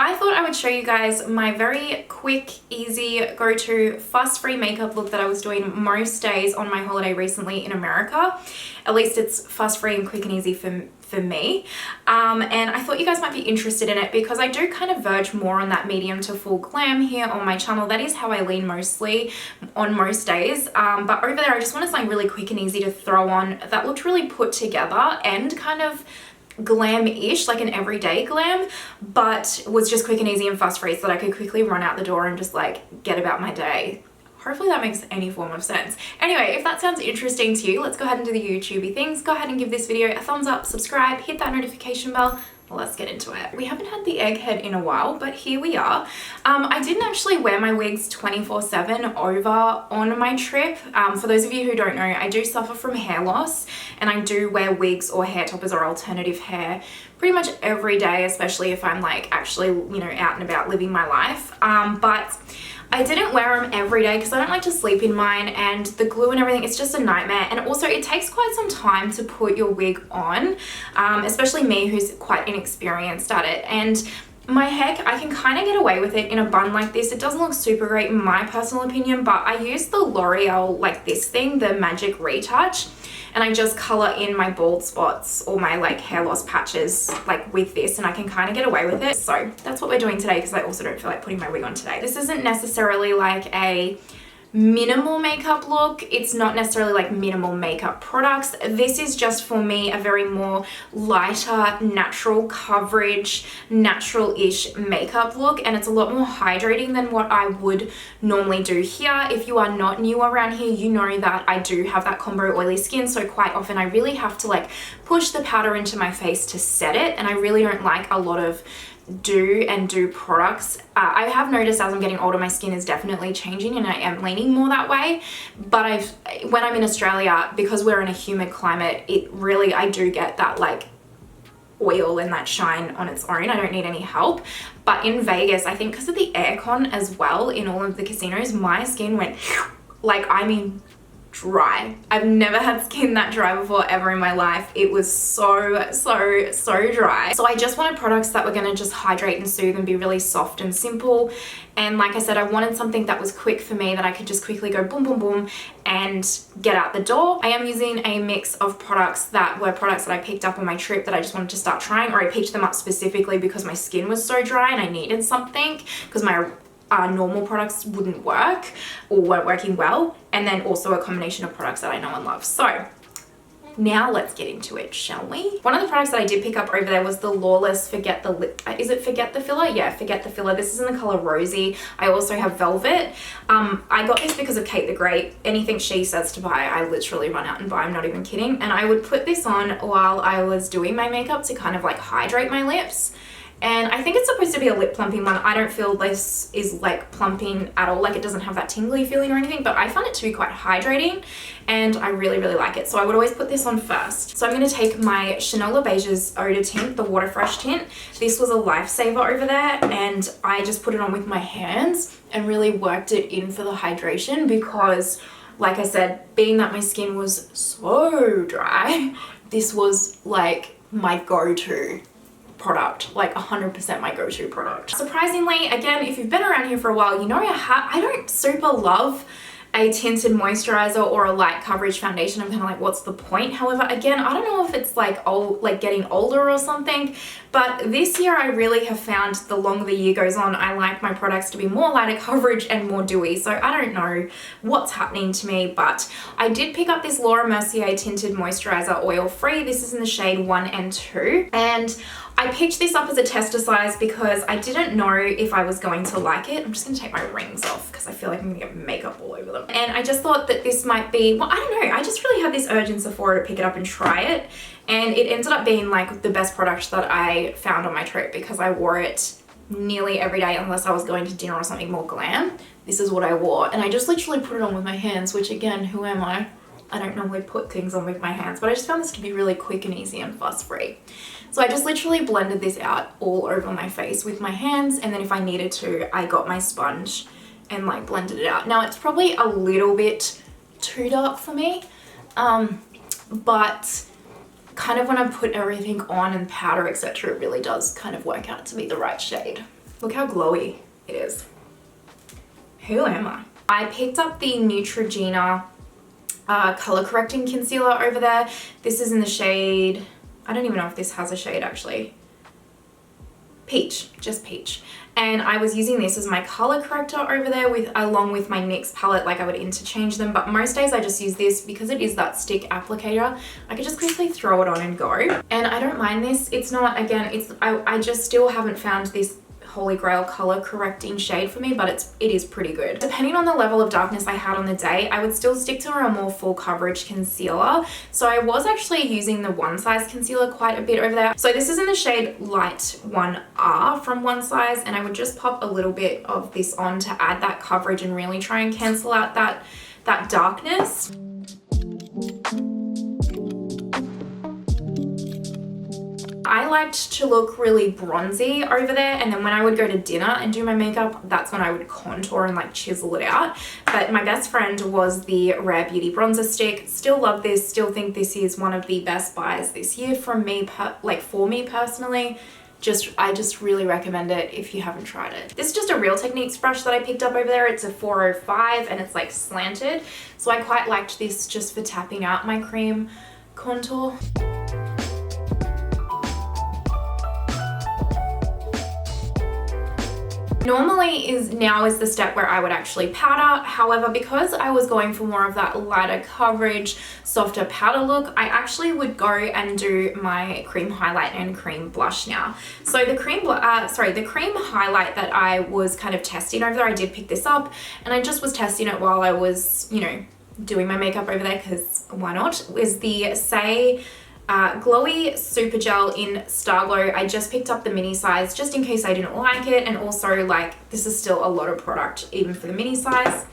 I thought I would show you guys my very quick, easy, go-to, fuss-free makeup look that I was doing most days on my holiday recently in America. At least it's fuss-free and quick and easy for me. And I thought you guys might be interested in it because I do kind of verge more on that medium to full glam here on my channel. That is how I lean mostly on most days. But over there, I just wanted something really quick and easy to throw on that looked really put together and kind of glam-ish, like an everyday glam, but was just quick and easy and fuss-free so that I could quickly run out the door and just like get about my day. Hopefully that makes any form of sense. Anyway, if that sounds interesting to you, let's go ahead and do the YouTubey things. Go ahead and give this video a thumbs up, subscribe, hit that notification bell. Let's get into it. We haven't had the egghead in a while, but here we are. I didn't actually wear my wigs 24/7 over on my trip. For those of you who don't know, I do suffer from hair loss and I do wear wigs or hair toppers or alternative hair pretty much every day, especially if I'm like actually, you know, out and about living my life. But I didn't wear them every day because I don't like to sleep in mine, and the glue and everything, it's just a nightmare. And also it takes quite some time to put your wig on, especially me who's quite inexperienced at it. And my hair, I can kind of get away with it in a bun like this. It doesn't look super great in my personal opinion, but I use the L'Oreal, like this thing, the Magic Retouch, and I just color in my bald spots or my like hair loss patches like with this, and I can kind of get away with it. So that's what we're doing today because I also don't feel like putting my wig on today. This isn't necessarily like a minimal makeup look. It's not necessarily like minimal makeup products. This is just for me a very more lighter, natural coverage, natural-ish makeup look, and it's a lot more hydrating than what I would normally do here. If you are not new around here, you know that I do have that combo oily skin, so quite often I really have to like push the powder into my face to set it, and I really don't like a lot of do products. I have noticed as I'm getting older, my skin is definitely changing and I am leaning more that way. But when I'm in Australia, because we're in a humid climate, it really, I do get that like oil and that shine on its own. I don't need any help. But in Vegas, I think because of the aircon as well in all of the casinos, my skin went like, I mean, dry. I've never had skin that dry before ever in my life. It was so dry. So I just wanted products that were going to just hydrate and soothe and be really soft and simple. And like I said, I wanted something that was quick for me, that I could just quickly go boom, boom, boom and get out the door. I am using a mix of products that were products that I picked up on my trip that I just wanted to start trying, or I picked them up specifically because my skin was so dry and I needed something because my normal products wouldn't work or weren't working well, and then also a combination of products that I know and love. So now let's get into it, shall we? One of the products that I did pick up over there was the Lawless Forget the Lip. Is it Forget the Filler? Yeah, Forget the Filler. This is in the color Rosy. I also have Velvet. I got this because of Kate the Great. Anything she says to buy, I literally run out and buy. I'm not even kidding. And I would put this on while I was doing my makeup to kind of like hydrate my lips. And I think it's supposed to be a lip plumping one. I don't feel this is like plumping at all. Like it doesn't have that tingly feeling or anything, but I found it to be quite hydrating and I really like it. So I would always put this on first. So I'm going to take my Chanel Beiges Eau de Tint, the Water Fresh tint. This was a lifesaver over there and I just put it on with my hands and really worked it in for the hydration because, like I said, being that my skin was so dry, this was like my go-to product, like 100% my go-to product. Surprisingly, again, if you've been around here for a while, you know I don't super love a tinted moisturizer or a light coverage foundation. I'm kind of like, what's the point? However, again, I don't know if it's like old, like getting older or something, but this year I really have found the longer the year goes on, I like my products to be more lighter coverage and more dewy. So I don't know what's happening to me, but I did pick up this Laura Mercier Tinted Moisturizer Oil Free. This is in the shade 1 and 2. And I picked this up as a tester size because I didn't know if I was going to like it. I'm just gonna take my rings off because I feel like I'm gonna get makeup all over them. And I just thought that this might be, well, I don't know, I just really had this urge in Sephora to pick it up and try it. And it ended up being like the best product that I found on my trip because I wore it nearly every day unless I was going to dinner or something more glam. This is what I wore. And I just literally put it on with my hands, which again, who am I? I don't normally put things on with my hands, but I just found this to be really quick and easy and fuss free. So I just literally blended this out all over my face with my hands, and then if I needed to, I got my sponge and like blended it out. Now it's probably a little bit too dark for me, but kind of when I put everything on and powder, etc., it really does kind of work out to be the right shade. Look how glowy it is. Who am I? I picked up the Neutrogena color correcting concealer over there. This is in the shade, I don't even know if this has a shade actually. Peach, just peach. And I was using this as my color corrector over there along with my NYX palette, like I would interchange them, but most days I just use this because it is that stick applicator. I could just quickly throw it on and go. And I don't mind this. It's not, again, I just still haven't found this holy grail color correcting shade for me, but it is pretty good. Depending on the level of darkness I had on the day, I would still stick to a more full coverage concealer. So I was actually using the One Size concealer quite a bit over there. So this is in the shade Light 1R from One Size, and I would just pop a little bit of this on to add that coverage and really try and cancel out that darkness. I liked to look really bronzy over there, and then when I would go to dinner and do my makeup, that's when I would contour and like chisel it out. But my best friend was the Rare Beauty bronzer stick. Still love this, still think this is one of the best buys this year from me, for me personally. I just really recommend it if you haven't tried it. This is just a Real Techniques brush that I picked up over there. It's a 405 and it's like slanted. So I quite liked this just for tapping out my cream contour. Normally now is the step where I would actually powder. However, because I was going for more of that lighter coverage, softer powder look, I actually would go and do my cream highlight and cream blush now. So the cream highlight that I was kind of testing over there, I did pick this up and I just was testing it while I was, you know, doing my makeup over there because why not, is the Saie Glowy Super Gel in Starglow. I just picked up the mini size just in case I didn't like it, and also like this is still a lot of product even for the mini size.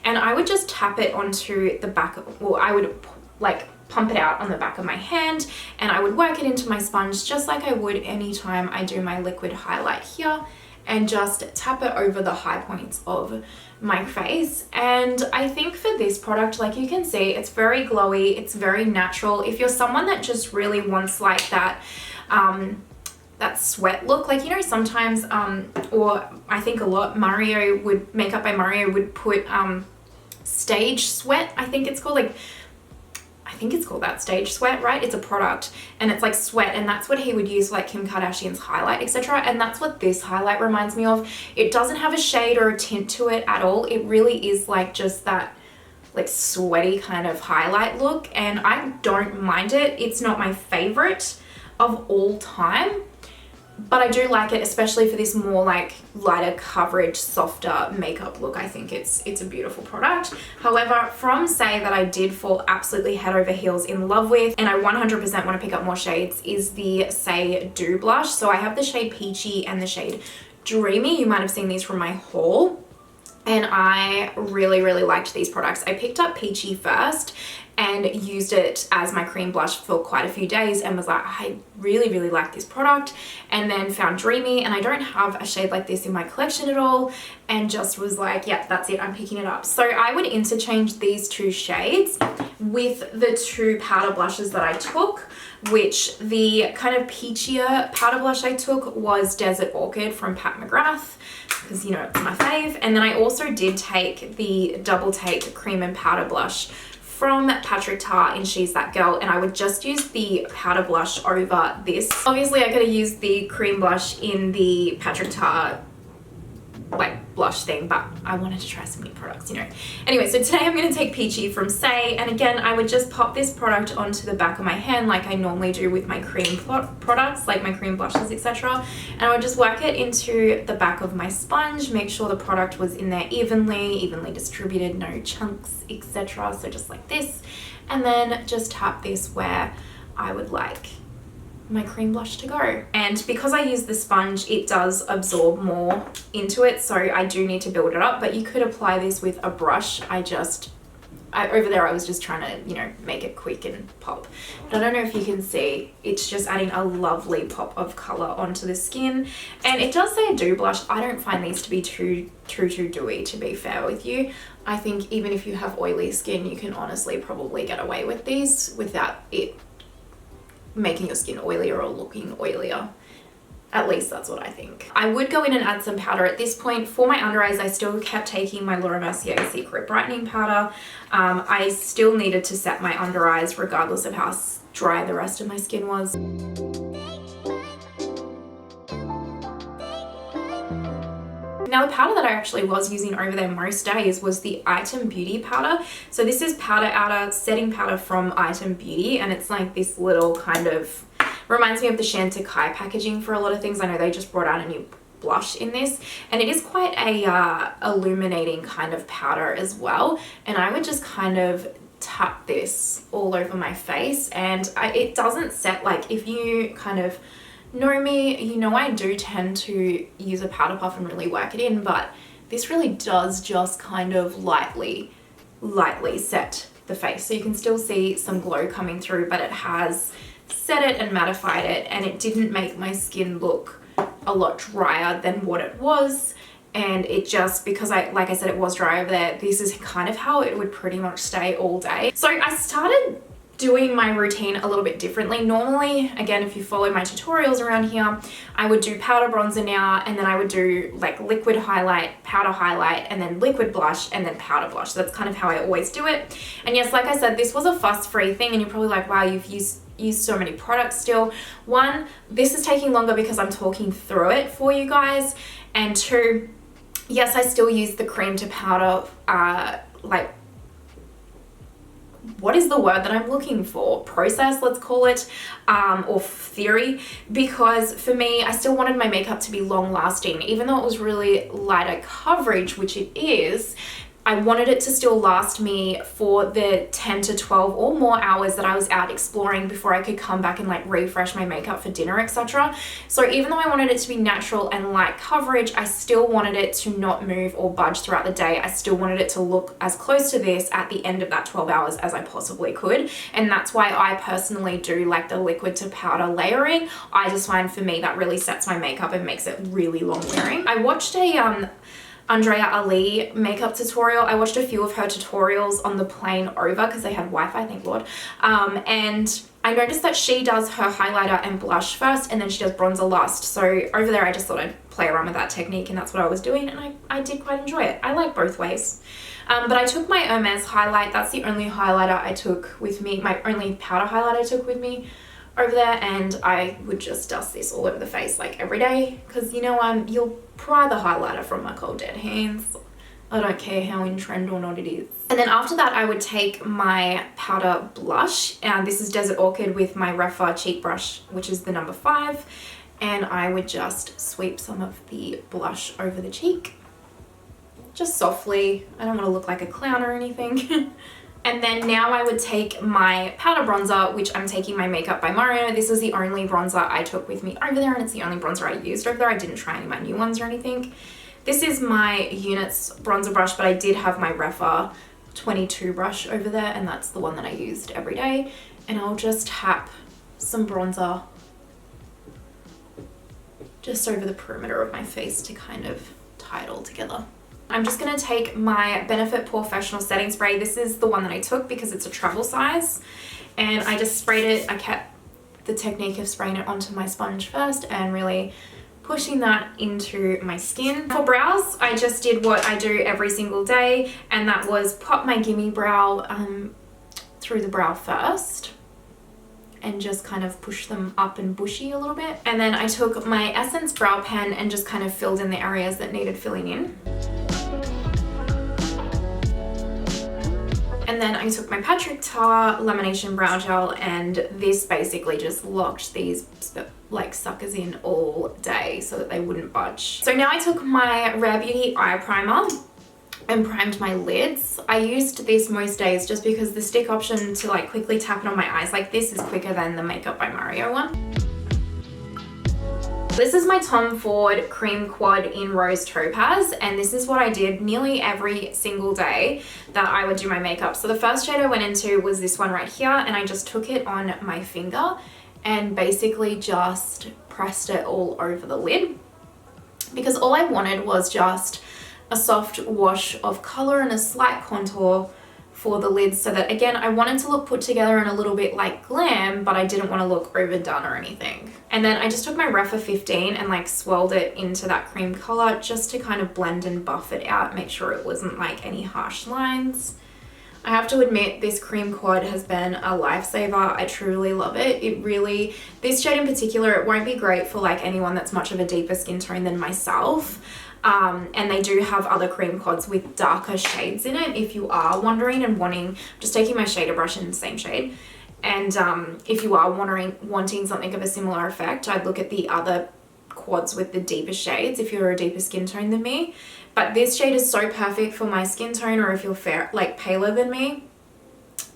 And I would just tap it onto the back of, well, I would like pump it out on the back of my hand and I would work it into my sponge just like I would anytime I do my liquid highlight here, and just tap it over the high points of my face. And I think for this product, like you can see, it's very glowy, it's very natural. If you're someone that just really wants like that that sweat look, like, you know, sometimes or I think a lot, Makeup by Mario would put Stage Sweat, I think it's called, like I think it's called that, Stage Sweat, right? It's a product and it's like sweat, and that's what he would use like Kim Kardashian's highlight, etc. And that's what this highlight reminds me of. It doesn't have a shade or a tint to it at all. It really is like just that like sweaty kind of highlight look, and I don't mind it. It's not my favorite of all time, but I do like it, especially for this more like lighter coverage, softer makeup look. I think it's a beautiful product. However, from Saie that I did fall absolutely head over heels in love with, and I 100% want to pick up more shades, is the Saie Dew Blush. So I have the shade Peachy and the shade Dreamy. You might have seen these from my haul. And I really, really liked these products. I picked up Peachy first and used it as my cream blush for quite a few days and was like, I really, really like this product. And then found Dreamy, and I don't have a shade like this in my collection at all, and just was like, yeah, that's it, I'm picking it up. So I would interchange these two shades with the two powder blushes that I took, which the kind of peachier powder blush I took was Desert Orchid from McGrath, because, you know, it's my fave. And then I also did take the Double Take cream and powder blush from Patrick Ta in She's That Girl, and I would just use the powder blush over this. Obviously I could have used the cream blush in the Patrick Ta like blush thing, but I wanted to try some new products, you know. Anyway, so today I'm going to take Peachy from Saie, and again I would just pop this product onto the back of my hand like I normally do with my cream products, like my cream blushes, etc. And I would just work it into the back of my sponge, make sure the product was in there evenly distributed, no chunks, etc. So just like this, and then just tap this where I would like my cream blush to go. And because I use the sponge, it does absorb more into it, so I do need to build it up, but you could apply this with a brush. Over there I was just trying to, you know, make it quick and pop. But I don't know if you can see, it's just adding a lovely pop of color onto the skin. And it does say a dew blush. I don't find these to be too dewy, to be fair with you. I think even if you have oily skin, you can honestly probably get away with these without it making your skin oilier or looking oilier. At least that's what I think. I would go in and add some powder at this point. For my under eyes, I still kept taking my Laura Mercier Secret Brightening Powder. I still needed to set my under eyes regardless of how dry the rest of my skin was. Now the powder that I actually was using over there most days was the Item Beauty powder. So this is powder outer setting powder from Item Beauty, and it's like this little kind of, reminds me of the Chantecaille packaging for a lot of things. I know they just brought out a new blush in this, and it is quite a illuminating kind of powder as well. And I would just kind of tap this all over my face, and it doesn't set, like if you kind of know me, you know I do tend to use a powder puff and really work it in, but this really does just kind of lightly set the face. So you can still see some glow coming through, but it has set it and mattified it, and it didn't make my skin look a lot drier than what it was. And it just, because like I said, it was dry over there, this is kind of how it would pretty much stay all day. So I started doing my routine a little bit differently. Normally, again, if you follow my tutorials around here, I would do powder bronzer now, and then I would do like liquid highlight, powder highlight, and then liquid blush, and then powder blush. So that's kind of how I always do it. And yes, like I said, this was a fuss-free thing, and you're probably like, wow, you've used so many products still. One, this is taking longer because I'm talking through it for you guys. And two, yes, I still use the cream to powder, like, what is the word that I'm looking for? Process, let's call it, or theory, because for me, I still wanted my makeup to be long lasting. Even though it was really lighter coverage, which it is, I wanted it to still last me for the 10 to 12 or more hours that I was out exploring before I could come back and like refresh my makeup for dinner, etc. So even though I wanted it to be natural and light coverage, I still wanted it to not move or budge throughout the day. I still wanted it to look as close to this at the end of that 12 hours as I possibly could. And that's why I personally do like the liquid to powder layering. I just find for me that really sets my makeup and makes it really long wearing. I watched a Andrea Ali makeup tutorial. I watched a few of her tutorials on the plane over because they had Wi-Fi, thank Lord. And I noticed that she does her highlighter and blush first, and then she does bronzer last. So over there, I just thought I'd play around with that technique, and that's what I was doing, and I did quite enjoy it. I like both ways. But I took my Hermes highlight. That's the only highlighter I took with me, my only powder highlight I took with me over there, and I would just dust this all over the face like every day, because you know you'll pry the highlighter from my cold dead hands. I don't care how in trend or not it is. And then after that, I would take my powder blush, and this is Desert Orchid with my Refa cheek brush, which is the number 5, and I would just sweep some of the blush over the cheek, just softly. I don't want to look like a clown or anything. And then now I would take my powder bronzer, which I'm taking my Makeup by Myer. This is the only bronzer I took with me over there, and it's the only bronzer I used over there. I didn't try any of my new ones or anything. This is my Units bronzer brush, but I did have my Refa 22 brush over there, and that's the one that I used every day. And I'll just tap some bronzer just over the perimeter of my face to kind of tie it all together. I'm just going to take my Benefit Porefessional setting spray. This is the one that I took because it's a travel size, and I just sprayed it. I kept the technique of spraying it onto my sponge first and really pushing that into my skin. For brows, I just did what I do every single day, and that was pop my Gimme Brow through the brow first and just kind of push them up and bushy a little bit. And then I took my Essence brow pen and just kind of filled in the areas that needed filling in. And then I took my Patrick Ta Lamination Brow Gel, and this basically just locked these like suckers in all day so that they wouldn't budge. So now I took my Rare Beauty Eye Primer and primed my lids. I used this most days just because the stick option to like quickly tap it on my eyes like this is quicker than the Makeup by Myer one. This is my Tom Ford Cream Quad in Rose Topaz, and this is what I did nearly every single day that I would do my makeup. So the first shade I went into was this one right here, and I just took it on my finger and basically just pressed it all over the lid, because all I wanted was just a soft wash of color and a slight contour for the lids, so that again I wanted to look put together and a little bit like glam, but I didn't want to look overdone or anything. And then I just took my Refa 15 and like swirled it into that cream color just to kind of blend and buff it out, make sure it wasn't like any harsh lines. I have to admit, this cream quad has been a lifesaver. I truly love it. It really, this shade in particular, it won't be great for like anyone that's much of a deeper skin tone than myself. And they do have other cream quads with darker shades in it if you are wondering and wanting, just taking my shader brush in the same shade. And if you are wanting something of a similar effect, I'd look at the other quads with the deeper shades if you're a deeper skin tone than me. But this shade is so perfect for my skin tone, or if you're fair, like paler than me.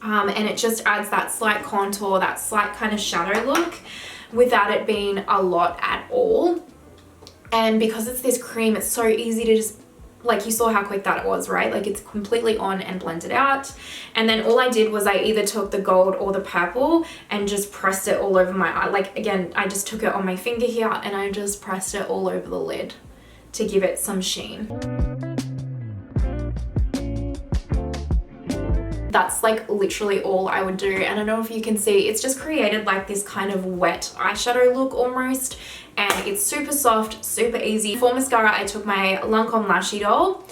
And it just adds that slight contour, that slight kind of shadow look without it being a lot at all. And because it's this cream, it's so easy to just, like you saw how quick that was, right? Like it's completely on and blended out. And then all I did was I either took the gold or the purple and just pressed it all over my eye. Like again, I just took it on my finger here and I just pressed it all over the lid to give it some sheen. That's like literally all I would do. And I don't know if you can see, it's just created like this kind of wet eyeshadow look almost. And it's super soft, super easy. For mascara, I took my Lancome Lashy Doll,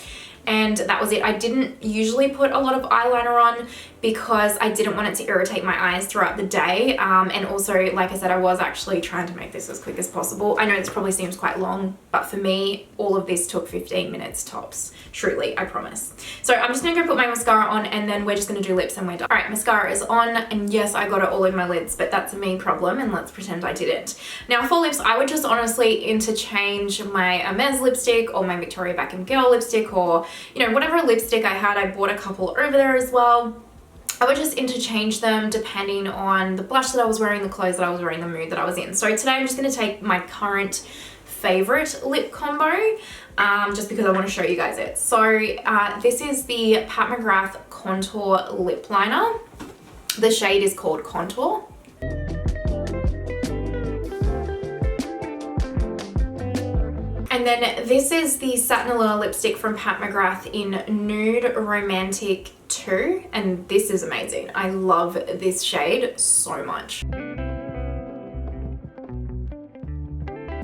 and that was it. I didn't usually put a lot of eyeliner on because I didn't want it to irritate my eyes throughout the day. And also, like I said, I was actually trying to make this as quick as possible. I know this probably seems quite long, but for me, all of this took 15 minutes tops. Truly, I promise. So I'm just gonna go put my mascara on and then we're just gonna do lips and we're done. All right, mascara is on, and yes, I got it all over my lids, but that's a me problem, and let's pretend I didn't. Now for lips, I would just honestly interchange my Hermes lipstick or my Victoria Beckham Girl lipstick, or you know, whatever lipstick I had. I bought a couple over there as well. I would just interchange them depending on the blush that I was wearing, the clothes that I was wearing, the mood that I was in. So today I'm just going to take my current favorite lip combo just because I want to show you guys it. So this is the Pat McGrath Contour Lip Liner. The shade is called Contour. And then this is the Satinella lipstick from Pat McGrath in Nude Romantic 2, and this is amazing. I love this shade so much.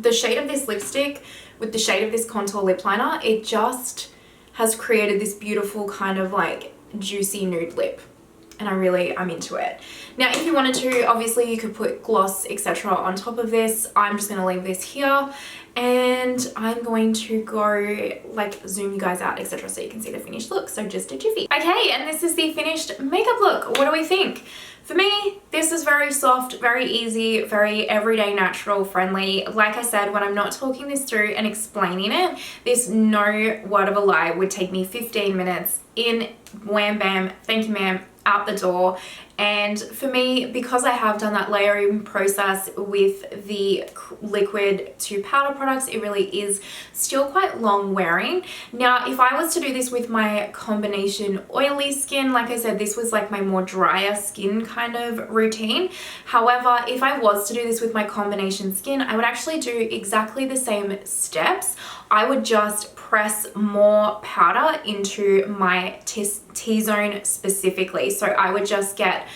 The shade of this lipstick with the shade of this contour lip liner, it just has created this beautiful kind of like juicy nude lip. And I'm into it. Now, if you wanted to, obviously you could put gloss, etc. on top of this. I'm just gonna leave this here and I'm going to go like zoom you guys out, etc. so you can see the finished look. So just a jiffy. Okay, and this is the finished makeup look. What do we think? For me, this is very soft, very easy, very everyday, natural, friendly. Like I said, when I'm not talking this through and explaining it, this, no word of a lie, would take me 15 minutes in, wham bam, thank you ma'am, out the door. And for me, because I have done that layering process with the liquid to powder products, it really is still quite long wearing. Now, if I was to do this with my combination oily skin, like I said, this was like my more drier skin kind of routine. However, if I was to do this with my combination skin, I would actually do exactly the same steps. I would just press more powder into my T-zone specifically. So I would just get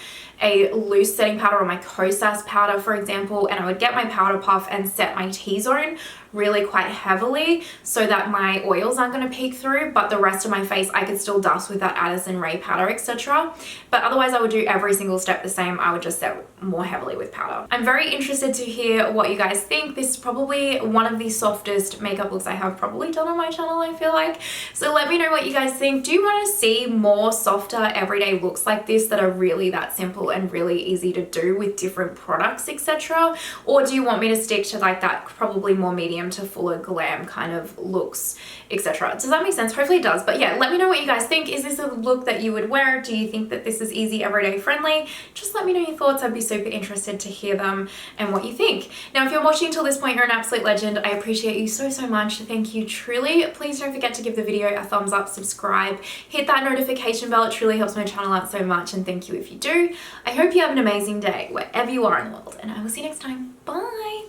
a loose setting powder or my Kosas powder, for example, and I would get my powder puff and set my T-zone really quite heavily so that my oils aren't going to peek through, but the rest of my face I could still dust with that Addison Rae powder, etc. But otherwise I would do every single step the same. I would just set more heavily with powder. I'm very interested to hear what you guys think. This is probably one of the softest makeup looks I have probably done on my channel, I feel like. So let me know what you guys think. Do you want to see more softer everyday looks like this that are really that simple and really easy to do with different products, etc.? Or do you want me to stick to like that probably more medium to fuller glam kind of looks, etc.? Does that make sense? Hopefully it does. But yeah, let me know what you guys think. Is this a look that you would wear? Do you think that this is easy, everyday friendly? Just let me know your thoughts. I'd be super interested to hear them and what you think. Now, if you're watching till this point, you're an absolute legend. I appreciate you so, so much. Thank you truly. Please don't forget to give the video a thumbs up, subscribe, hit that notification bell. It truly helps my channel out so much, and thank you if you do. I hope you have an amazing day wherever you are in the world, and I will see you next time. Bye.